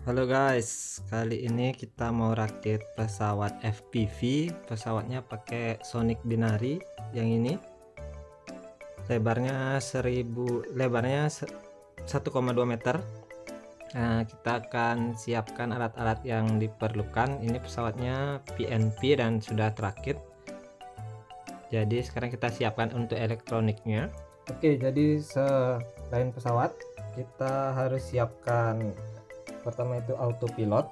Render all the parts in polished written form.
Halo guys, kali ini kita mau rakit pesawat FPV. Pesawatnya pakai Sonic Binari yang ini. Lebarnya 1,2 meter. Nah, kita akan siapkan alat-alat yang diperlukan. Ini pesawatnya PNP dan sudah terakit. Jadi sekarang kita siapkan untuk elektroniknya. Oke, jadi selain pesawat, kita harus siapkan pertama itu autopilot.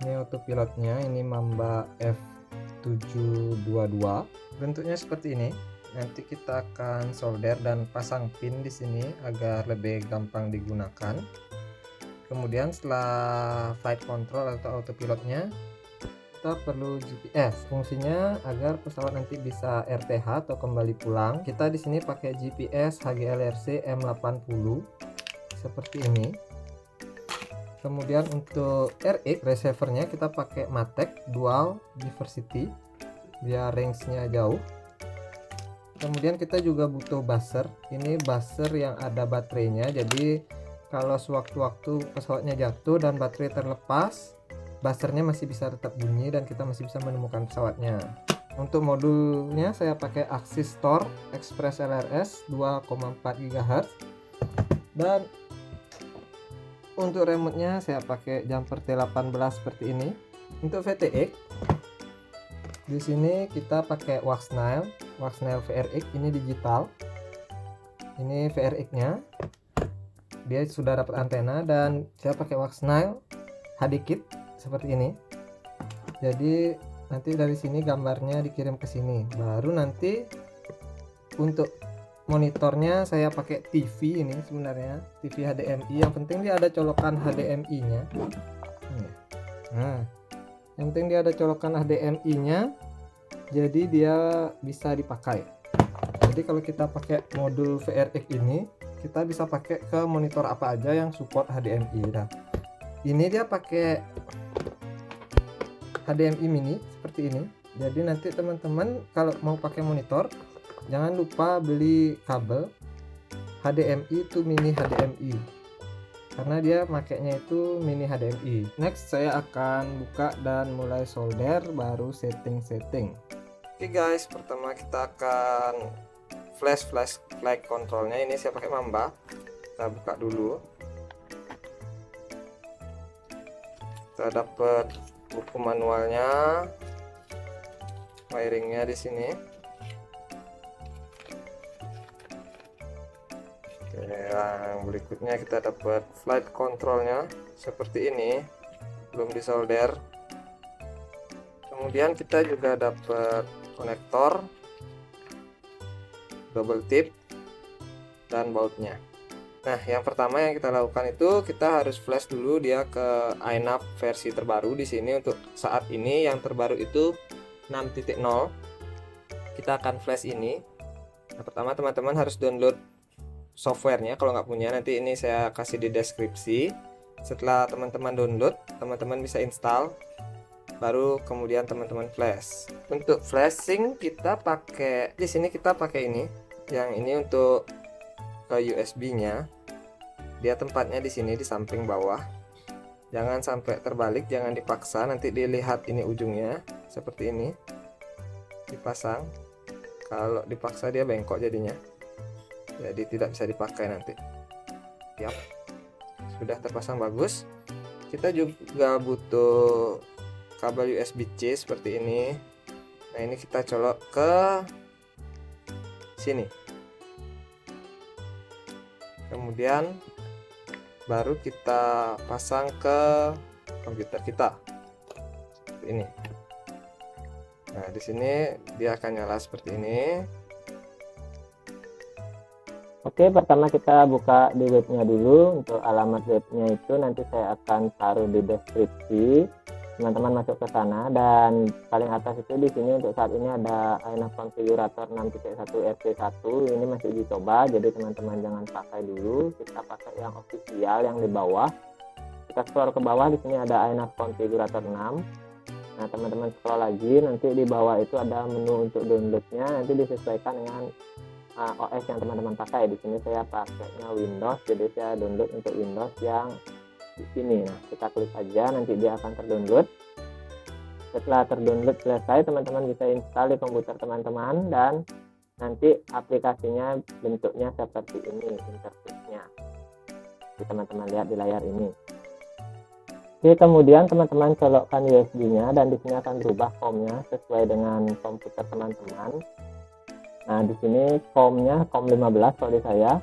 Ini autopilotnya, ini Mamba F722. Bentuknya seperti ini. Nanti kita akan solder dan pasang pin di sini agar lebih gampang digunakan. Kemudian setelah flight control atau autopilotnya, kita perlu GPS. Fungsinya agar pesawat nanti bisa RTH atau kembali pulang. Kita di sini pakai GPS HGLRC M80 seperti ini. Kemudian untuk RX receivernya kita pakai Matek Dual Diversity biar range-nya jauh. Kemudian kita juga butuh buzzer. Ini buzzer yang ada baterainya, jadi kalau sewaktu-waktu pesawatnya jatuh dan baterai terlepas, buzzernya masih bisa tetap bunyi dan kita masih bisa menemukan pesawatnya. Untuk modulnya saya pakai Axis Store Express LRS 2,4 GHz, dan untuk remote-nya saya pakai jumper T18 seperti ini. Untuk VTX di sini kita pakai Waxnail VRX, ini digital. Ini VRX-nya. Dia sudah dapat antena dan saya pakai Waxnail HD kit seperti ini. Jadi nanti dari sini gambarnya dikirim ke sini. Baru nanti untuk monitornya saya pakai TV, ini sebenarnya TV HDMI. Yang penting dia ada colokan HDMI-nya. Nah, yang penting dia ada colokan HDMI-nya, jadi dia bisa dipakai. Jadi kalau kita pakai modul VRX ini, kita bisa pakai ke monitor apa aja yang support HDMI. Nah, ini dia pakai HDMI mini seperti ini. Jadi nanti teman-teman kalau mau pakai monitor, jangan lupa beli kabel HDMI itu mini HDMI, karena dia makainya itu mini HDMI. Next saya akan buka dan mulai solder, baru setting. Oke guys, pertama kita akan flash flight controlnya. Ini saya pakai Mamba. Kita buka dulu. Kita dapat buku manualnya, wiringnya di sini. Oke, yang berikutnya kita dapat flight controlnya seperti ini, belum disolder. Kemudian kita juga dapat konektor, double tip, dan bautnya. Nah, yang pertama yang kita lakukan itu kita harus flash dulu dia ke INAV versi terbaru. Di sini untuk saat ini yang terbaru itu 6.0. Kita akan flash ini. Nah, pertama teman-teman harus download softwarenya. Kalau nggak punya, nanti ini saya kasih di deskripsi. Setelah teman-teman download, teman-teman bisa install, baru kemudian teman-teman flash. Untuk flashing kita pakai di sini, kita pakai ini. Yang ini untuk ke USB-nya. Dia tempatnya di sini di samping bawah. Jangan sampai terbalik, jangan dipaksa, nanti dilihat ini ujungnya seperti ini. Dipasang. Kalau dipaksa dia bengkok jadinya. Jadi tidak bisa dipakai nanti. Yap. Sudah terpasang bagus. Kita juga butuh kabel USB-C seperti ini. Nah, ini kita colok ke sini. Kemudian baru kita pasang ke komputer kita. Seperti ini. Nah, di sini dia akan nyala seperti ini. Oke, pertama kita buka di webnya dulu. Untuk alamat webnya itu nanti saya akan taruh di deskripsi. Teman-teman masuk ke sana, dan paling atas itu di sini untuk saat ini ada INAV konfigurator 6.1 RT1. Ini masih dicoba, jadi teman-teman jangan pakai dulu. Kita pakai yang official yang di bawah. Kita scroll ke bawah, di sini ada INAV konfigurator 6. Nah, teman-teman scroll lagi, nanti di bawah itu ada menu untuk downloadnya. Nanti disesuaikan dengan OS yang teman-teman pakai. Di sini saya pakainya Windows, jadi saya download untuk Windows yang di sini. Nah, kita klik aja, nanti dia akan terdownload. Setelah terdownload selesai, teman-teman bisa install di komputer teman-teman, dan nanti aplikasinya bentuknya seperti ini interface-nya. Teman-teman lihat di layar ini. Oke, kemudian teman-teman colokkan USB-nya, dan di sini akan berubah COM-nya sesuai dengan komputer teman-teman. Nah, di sini COM-nya COM 15 kalau di saya.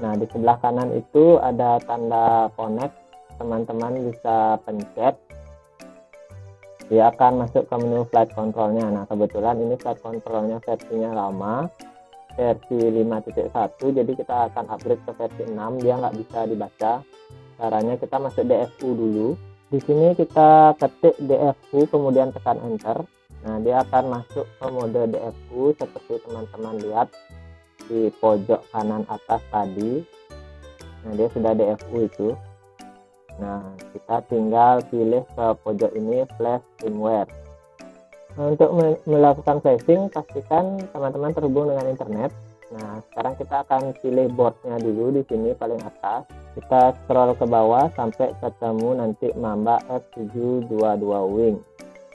Nah, di sebelah kanan itu ada tanda connect, teman-teman bisa pencet. Dia akan masuk ke menu flight control-nya. Nah, kebetulan ini flight control-nya versinya lama, versi 5.1, jadi kita akan upgrade ke versi 6, dia nggak bisa dibaca. Caranya kita masuk DFU dulu. Di sini kita ketik DFU, kemudian tekan enter. Nah, dia akan masuk ke mode DFU seperti teman-teman lihat di pojok kanan atas tadi. Nah, dia sudah DFU itu. Nah, kita tinggal pilih ke pojok ini flash firmware. Nah, untuk melakukan flashing, pastikan teman-teman terhubung dengan internet. Nah, sekarang kita akan pilih boardnya dulu di sini paling atas. Kita scroll ke bawah sampai ketemu nanti Mamba F722 Wing.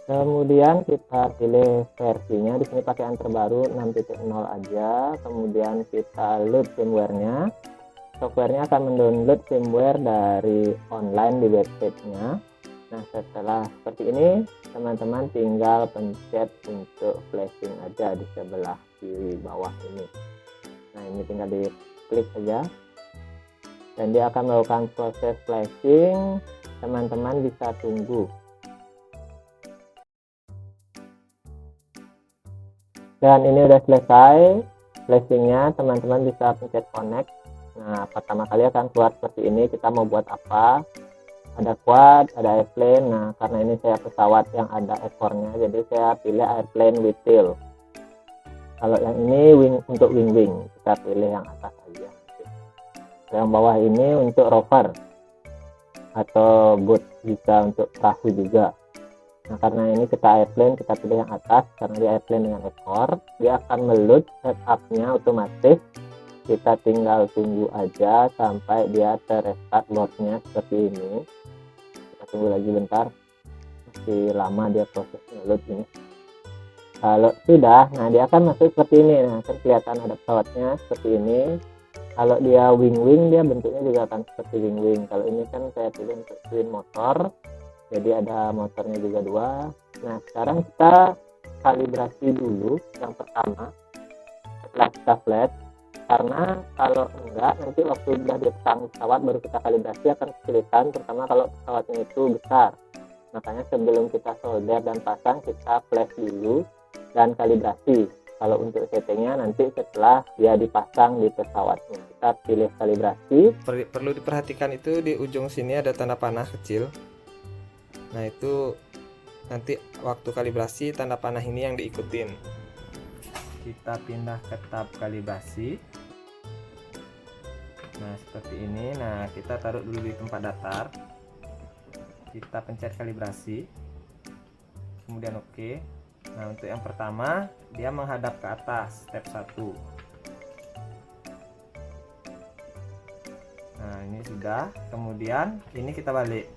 Kemudian kita pilih versinya, di sini pakai yang terbaru 6.0 aja. Kemudian kita load firmware-nya. Softwarenya akan mendownload firmware dari online di websitenya. Nah, setelah seperti ini, teman-teman tinggal pencet untuk flashing aja di sebelah kiri bawah ini. Nah, ini tinggal diklik saja, dan dia akan melakukan proses flashing. Teman-teman bisa tunggu. Dan ini udah selesai flashingnya, teman-teman bisa pencet connect. Nah, pertama kali akan keluar seperti ini. Kita mau buat apa? Ada quad, ada airplane. Nah, karena ini saya pesawat yang ada ekornya, jadi saya pilih airplane with tail. Kalau yang ini untuk wing, kita pilih yang atas aja. Yang bawah ini untuk rover atau boat, bisa untuk perahu juga. Nah, karena ini kita airplane, kita pilih yang atas karena dia airplane dengan ekor. Dia akan meload setupnya otomatis. Kita tinggal tunggu aja sampai dia terrestart boardnya seperti ini. Kita tunggu lagi bentar, masih lama dia prosesnya load ini. Kalau sudah, nah dia akan masuk seperti ini. Nah, kelihatan ada pesawatnya seperti ini. Kalau dia wing, dia bentuknya juga akan seperti wing. Kalau ini kan saya pilih untuk twin motor, jadi ada motornya juga dua. Nah, sekarang kita kalibrasi dulu yang pertama setelah kita flash. Karena kalau enggak, nanti waktu sudah dipasang pesawat baru kita kalibrasi akan kesulitan, terutama kalau pesawatnya itu besar. Makanya sebelum kita solder dan pasang, kita flash dulu dan kalibrasi. Kalau untuk settingnya nanti setelah dia dipasang di pesawatnya, kita pilih kalibrasi. Perlu diperhatikan itu di ujung sini ada tanda panah kecil. Nah, itu nanti waktu kalibrasi tanda panah ini yang diikutin. Kita pindah ke tab kalibrasi. Nah, seperti ini. Nah, kita taruh dulu di tempat datar. Kita pencet kalibrasi. Kemudian oke. Nah, untuk yang pertama, dia menghadap ke atas, step 1. Nah, ini sudah. Kemudian ini kita balik.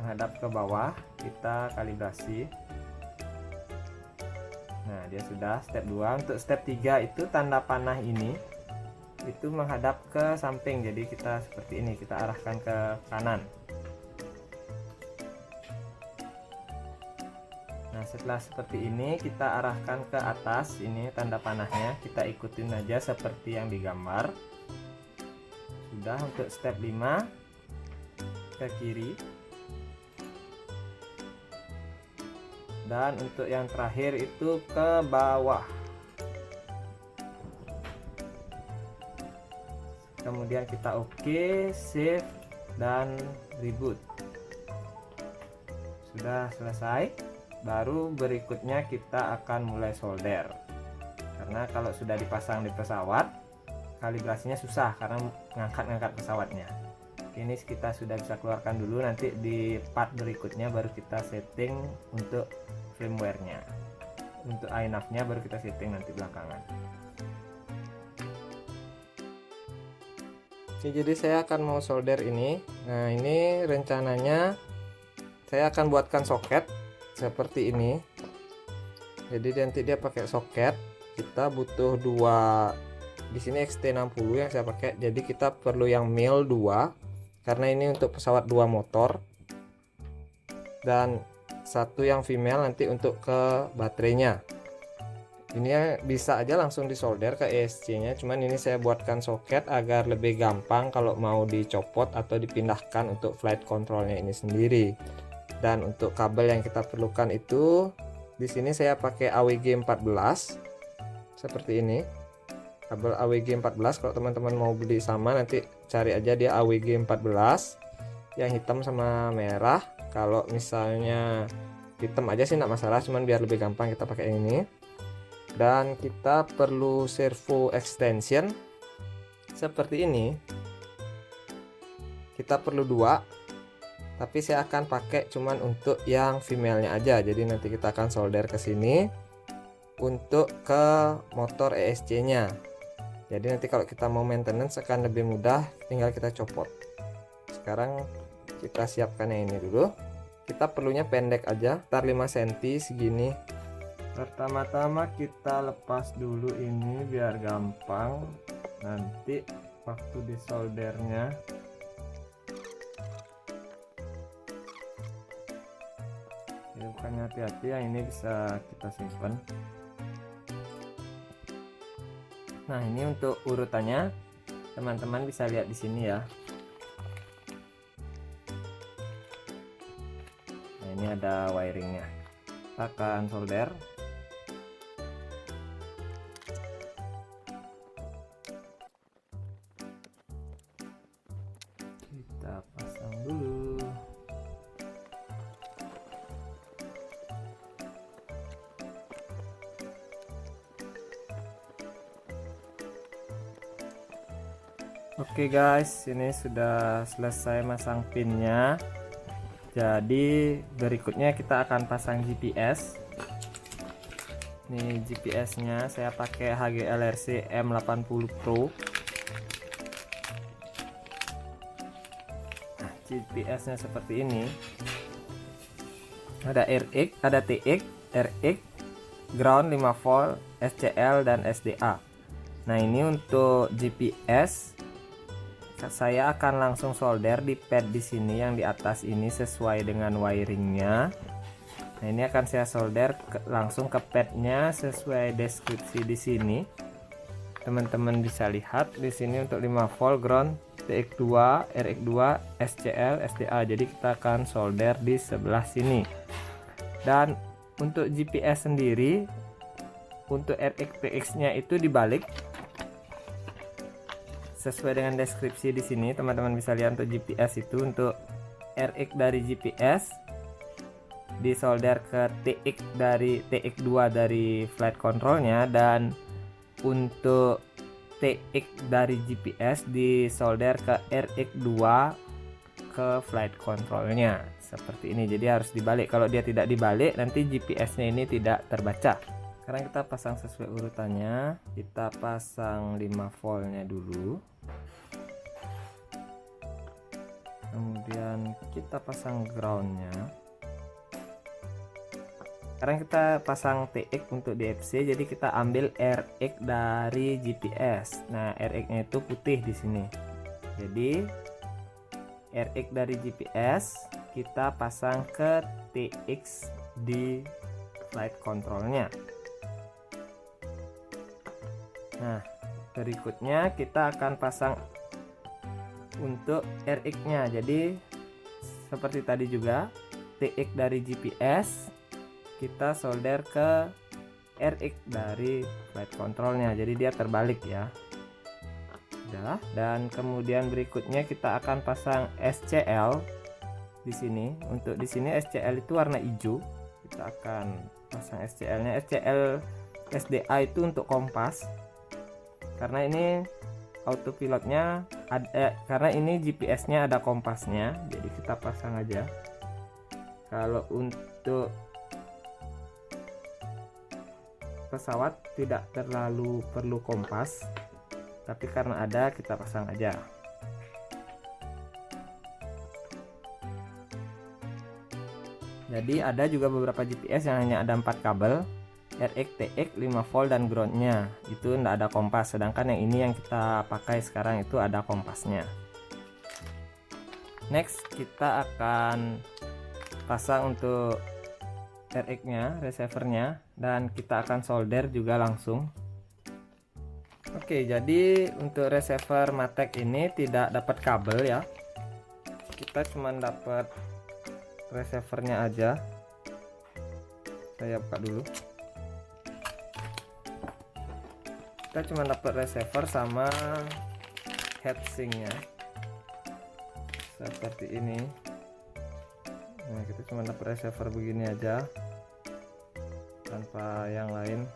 Menghadap ke bawah, kita kalibrasi. Nah, dia sudah step 2. Untuk step 3 itu tanda panah ini itu menghadap ke samping, jadi kita seperti ini, kita arahkan ke kanan. Nah, setelah seperti ini kita arahkan ke atas, ini tanda panahnya, kita ikutin aja seperti yang digambar. Sudah. Untuk step 5 ke kiri, dan untuk yang terakhir itu ke bawah. Kemudian kita oke, save, dan reboot. Sudah selesai. Baru berikutnya kita akan mulai solder. Karena kalau sudah dipasang di pesawat, kalibrasinya susah karena ngangkat-ngangkat pesawatnya. Ini kita sudah bisa keluarkan dulu, nanti di part berikutnya baru kita setting untuk firmware-nya. Untuk iNav-nya baru kita setting nanti belakangan. Oke, jadi saya akan mau solder ini. Nah, ini rencananya saya akan buatkan soket seperti ini. Jadi nanti dia pakai soket. Kita butuh dua, di sini XT60 yang saya pakai. Jadi kita perlu yang mil 2 karena ini untuk pesawat 2 motor, dan satu yang female nanti untuk ke baterainya. Ini ya bisa aja langsung disolder ke ESC nya, cuman ini saya buatkan soket agar lebih gampang kalau mau dicopot atau dipindahkan untuk flight controlnya ini sendiri. Dan untuk kabel yang kita perlukan itu di sini saya pakai AWG 14 seperti ini, kabel AWG 14. Kalau teman-teman mau beli sama nanti cari aja dia AWG 14 yang hitam sama merah. Kalau misalnya hitam aja sih enggak masalah, cuman biar lebih gampang kita pakai yang ini. Dan kita perlu servo extension seperti ini, kita perlu dua, tapi saya akan pakai cuman untuk yang female-nya aja. Jadi nanti kita akan solder ke sini untuk ke motor ESC-nya. Jadi nanti kalau kita mau maintenance akan lebih mudah, tinggal kita copot. Sekarang kita siapkan yang ini dulu. Kita perlunya pendek aja, tar 5 cm segini. Pertama-tama kita lepas dulu ini biar gampang nanti waktu disoldernya. Ya, bukannya hati-hati, yang ini bisa kita simpan. Nah, ini untuk urutannya teman-teman bisa lihat di sini ya. Nah, ini ada wiringnya. Kita akan solder. Kita pasang dulu. Oke guys, ini sudah selesai masang pinnya. Jadi berikutnya kita akan pasang GPS. Nih GPS nya saya pakai HGLRC M80 Pro. Nah, GPS nya seperti ini. Ada RX, ada TX, RX, ground 5 volt, SCL dan SDA. Nah, ini untuk GPS saya akan langsung solder di pad di sini yang di atas ini sesuai dengan wiringnya. Nah, ini akan saya solder langsung ke padnya sesuai deskripsi di sini. Teman-teman bisa lihat di sini untuk 5 volt ground, TX2, RX2, SCL, SDA. Jadi kita akan solder di sebelah sini. Dan untuk GPS sendiri, untuk RX TX-nya itu dibalik. Sesuai dengan deskripsi di sini, teman-teman bisa lihat untuk GPS itu untuk RX dari GPS disolder ke TX dari TX2 dari flight controlnya, dan untuk TX dari GPS disolder ke RX2 ke flight controlnya seperti ini. Jadi harus dibalik. Kalau dia tidak dibalik nanti GPS-nya ini tidak terbaca. Sekarang kita pasang sesuai urutannya. Kita pasang 5 voltnya dulu. Kemudian kita pasang groundnya. Sekarang kita pasang TX untuk DFC. Jadi kita ambil RX dari GPS. Nah, RX nya itu putih di sini. Jadi RX dari GPS kita pasang ke TX di flight controlnya. Nah, berikutnya kita akan pasang untuk RX nya. Jadi seperti tadi juga, TX dari GPS kita solder ke RX dari flight controlnya. Jadi dia terbalik ya. Udah. Dan kemudian berikutnya kita akan pasang SCL di sini. Untuk di sini SCL itu warna hijau. Kita akan pasang SCL nya. SCL SDA itu untuk kompas. Karena ini autopilotnya ada, karena ini GPS-nya ada kompasnya, jadi kita pasang aja. Kalau untuk pesawat tidak terlalu perlu kompas, tapi karena ada kita pasang aja. Jadi ada juga beberapa GPS yang hanya ada 4 kabel, RX, TX, 5 volt dan groundnya. Itu tidak ada kompas, sedangkan yang ini yang kita pakai sekarang itu ada kompasnya. Next kita akan pasang untuk RX nya, receivernya, dan kita akan solder juga langsung. Oke, jadi untuk receiver Matek ini tidak dapat kabel ya, kita cuma dapat receivernya aja. Saya buka dulu. Kita cuma dapat receiver sama heatsinknya seperti ini. Nah, kita cuma dapat receiver begini aja tanpa yang lain,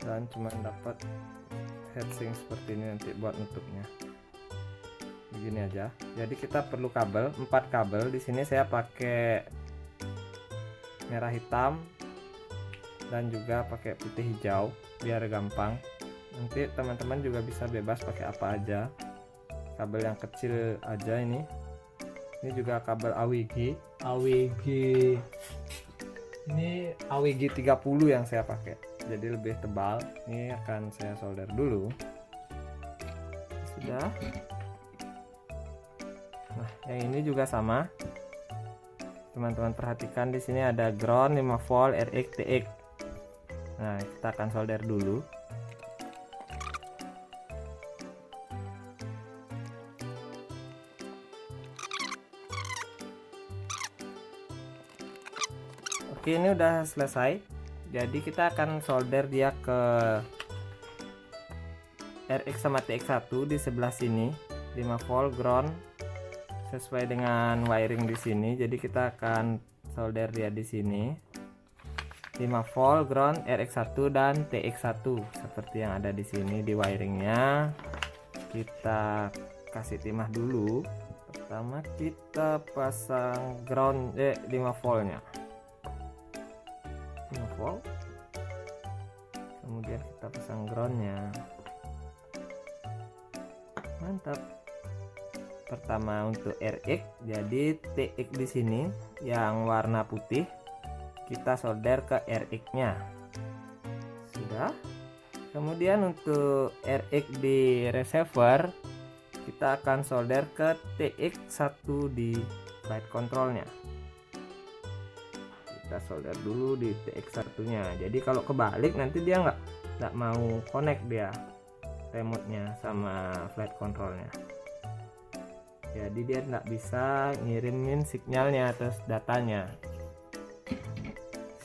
dan cuma dapat heatsink seperti ini nanti buat nutupnya. Begini aja. Jadi kita perlu kabel, 4 kabel. Di sini saya pakai merah hitam dan juga pakai putih hijau biar gampang. Nanti teman-teman juga bisa bebas pakai apa aja. Kabel yang kecil aja ini. Ini juga kabel AWG. Ini AWG 30 yang saya pakai. Jadi lebih tebal. Ini akan saya solder dulu. Sudah. Nah, yang ini juga sama. Teman-teman perhatikan di sini ada ground 5 volt RX TX. Nah, kita akan solder dulu. Oke, ini udah selesai. Jadi kita akan solder dia ke RX sama TX1 di sebelah sini, 5 volt ground sesuai dengan wiring di sini. Jadi kita akan solder dia di sini, 5 volt ground RX1 dan TX1 seperti yang ada di sini di wiringnya. Kita kasih timah dulu. Pertama kita pasang ground 5 voltnya, 5 volt. Kemudian kita pasang groundnya. Mantap. Pertama untuk RX, jadi TX di sini yang warna putih kita solder ke RX-nya. Sudah. Kemudian untuk RX di receiver kita akan solder ke TX1 di flight controlnya. Kita solder dulu di TX1-nya. Jadi kalau kebalik nanti dia nggak mau connect dia remote-nya sama flight controlnya. Jadi dia nggak bisa ngirimin sinyalnya atau datanya.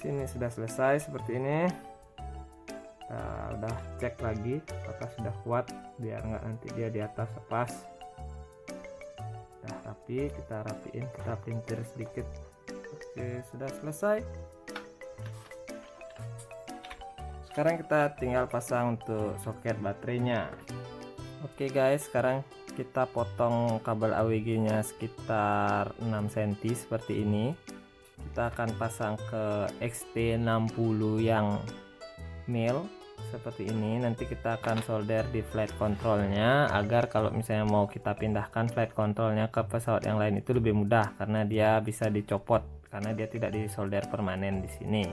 Sini sudah selesai seperti ini. Nah, udah cek lagi apakah sudah kuat biar nggak nanti dia di atas pas. Udah rapi, kita rapiin, kita pelintir sedikit. Oke, sudah selesai. Sekarang kita tinggal pasang untuk soket baterainya. Oke guys, sekarang kita potong kabel AWG nya sekitar 6 cm seperti ini. Kita akan pasang ke XT60 yang mil seperti ini. Nanti kita akan solder di flight controlnya agar kalau misalnya mau kita pindahkan flight controlnya ke pesawat yang lain itu lebih mudah, karena dia bisa dicopot karena dia tidak disolder permanen di sini.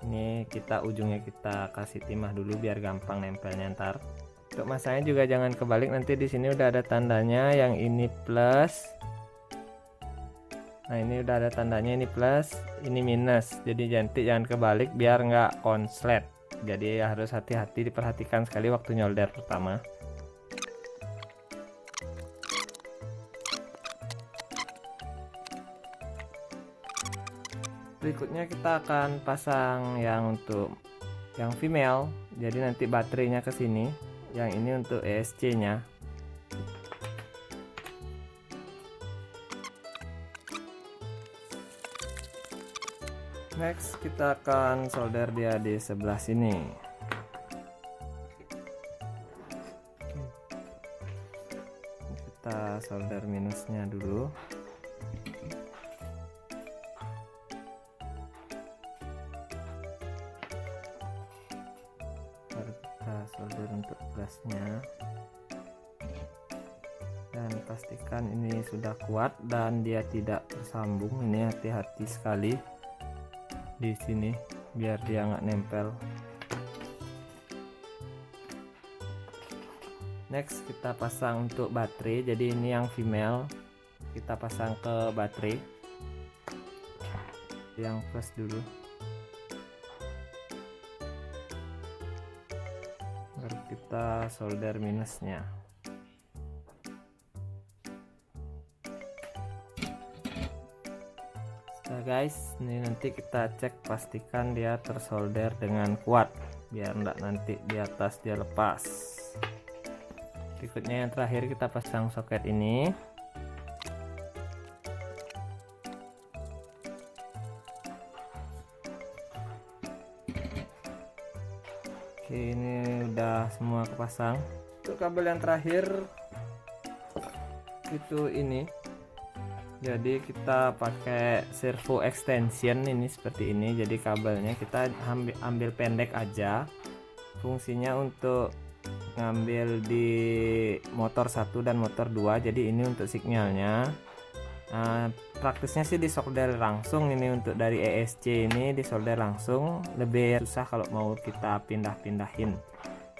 Ini kita ujungnya kita kasih timah dulu biar gampang nempelnya ntar. Untuk masanya juga jangan kebalik, nanti di sini udah ada tandanya, yang ini plus. Nah, ini udah ada tandanya, ini plus, ini minus. Jadi jangan kebalik biar nggak konslet. Jadi harus hati-hati, diperhatikan sekali waktu nyolder pertama. Berikutnya kita akan pasang yang untuk yang female. Jadi nanti baterainya ke sini. Yang ini untuk ESC-nya. Next kita akan solder dia di sebelah sini. Kita solder minusnya dulu. Solder untuk plusnya, dan pastikan pastikan ini sudah kuat dan dia tidak tersambung. Ini hati-hati sekali di sini biar dia nggak nempel. Next kita pasang untuk baterai. Jadi ini yang female, kita pasang ke baterai yang plus dulu, baru kita solder minusnya. Nah guys, ini nanti kita cek pastikan dia tersolder dengan kuat biar enggak nanti di atas dia lepas. Berikutnya yang terakhir kita pasang soket ini. Oke, ini udah semua kepasang. Untuk kabel yang terakhir itu ini. Jadi kita pakai servo extension ini seperti ini. Jadi kabelnya kita ambil pendek aja. Fungsinya untuk ngambil di motor 1 dan motor 2. Jadi ini untuk sinyalnya. Praktisnya sih disolder langsung. Ini untuk dari ESC ini disolder langsung. Lebih susah kalau mau kita pindah-pindahin.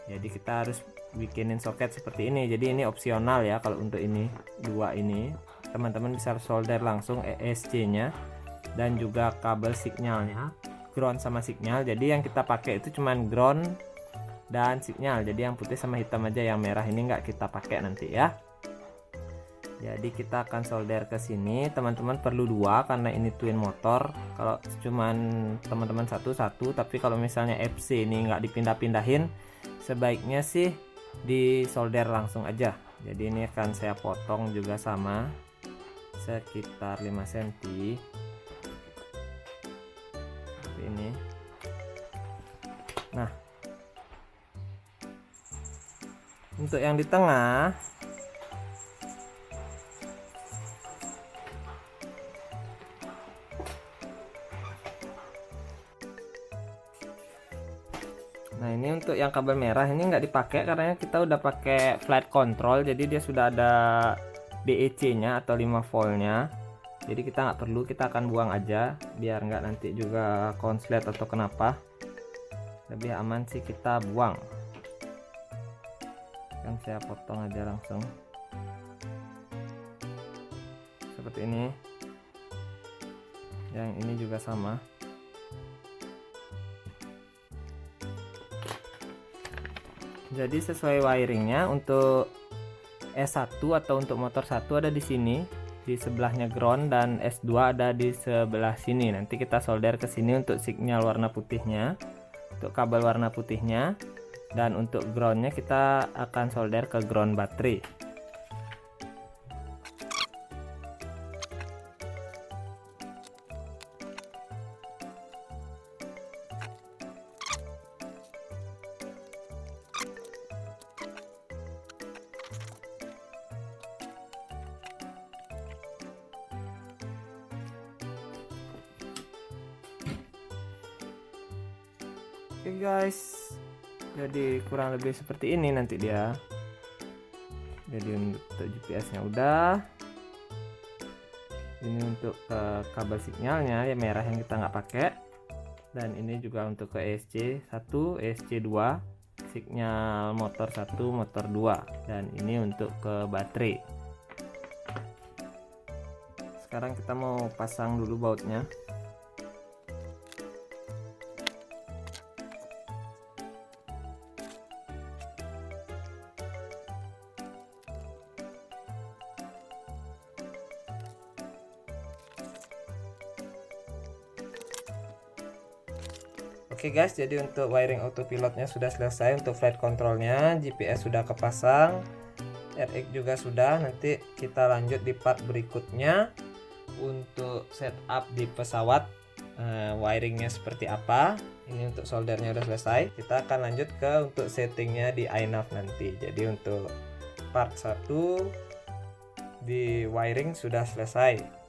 Jadi kita harus bikinin soket seperti ini. Jadi ini opsional ya. Kalau untuk ini dua ini teman-teman bisa solder langsung ESC nya dan juga kabel sinyalnya, ground sama sinyal. Jadi yang kita pakai itu cuman ground dan sinyal. Jadi yang putih sama hitam aja, yang merah ini nggak kita pakai nanti ya. Jadi kita akan solder ke sini. Teman-teman perlu dua karena ini twin motor. Kalau cuman teman-teman satu, tapi kalau misalnya FC ini nggak dipindah-pindahin, sebaiknya sih disolder langsung aja. Jadi ini akan saya potong juga sama sekitar 5 cm seperti ini. Nah, untuk yang di tengah nah ini untuk yang kabel merah ini nggak dipakai karena kita udah pakai flight control. Jadi dia sudah ada DEC nya atau 5 voltnya. Jadi kita nggak perlu, kita akan buang aja biar nggak nanti juga konslet atau kenapa. Lebih aman sih kita buang. Kan saya potong aja langsung seperti ini. Yang ini juga sama. Jadi sesuai wiringnya untuk S1 atau untuk motor 1 ada di sini, di sebelahnya ground, dan S2 ada di sebelah sini. Nanti kita solder ke sini untuk sinyal warna putihnya, untuk kabel warna putihnya, dan untuk groundnya kita akan solder ke ground baterai. Oke guys, jadi kurang lebih seperti ini nanti dia. Jadi untuk GPS nya udah, ini untuk kabel sinyalnya yang merah yang kita nggak pakai, dan ini juga untuk ke ESC 1, ESC 2, sinyal motor 1, motor 2, dan ini untuk ke baterai. Sekarang kita mau pasang dulu bautnya. Oke guys, jadi untuk wiring autopilotnya sudah selesai, untuk flight controlnya, GPS sudah kepasang, RX juga sudah. Nanti kita lanjut di part berikutnya untuk setup di pesawat, wiringnya seperti apa. Ini untuk soldernya udah selesai. Kita akan lanjut ke untuk settingnya di iNav nanti. Jadi untuk part 1 di wiring sudah selesai.